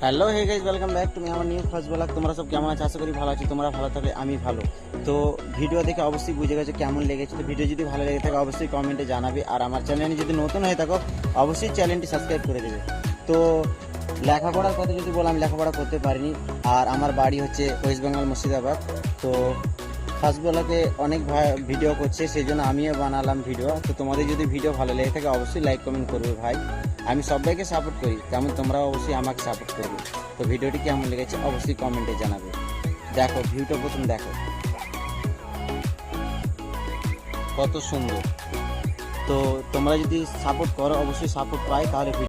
Hello hey guys, welcome back to me আমার new first vlog. তোমরা সব কেমন আছো? আশা করি ভালো আছো। তোমরা ভালো থাকলে আমি ভালো। তো ভিডিও দেখে অবশ্যই বুঝে গেছো কেমন লেগেছে। তো ভিডিও যদি ভালো লেগে থাকে অবশ্যই কমেন্টে জানাবে, আর আমার চ্যানেলে যদি নতুন হয়ে থাকো অবশ্যই চ্যানেলটি সাবস্ক্রাইব করে দেবে। তো লেখাপড়ার কথা যদি বলো, আমি লেখাপড়া করতে পারিনি, আর আমার বাড়ি হচ্ছে ওয়েস্ট বেঙ্গল মুর্শিদাবাদ। তো ফার্স্ট ব্লগে অনেক ভিডিও করছে, সেই জন্য আমিও বানালাম ভিডিও। তো তোমাদের যদি ভিডিও ভালো লেগে থাকে অবশ্যই লাইক কমেন্ট করবে ভাই। আমি সবাইকে সাপোর্ট করি, তেমন তোমরাও অবশ্যই আমাকে সাপোর্ট করবে। তো ভিডিওটি কেমন লেগেছে অবশ্যই কমেন্টে জানাবে। দেখো ভিউটা প্রথম দেখো কত সুন্দর। তো তোমরা যদি সাপোর্ট করো, অবশ্যই সাপোর্ট পাই, তাহলে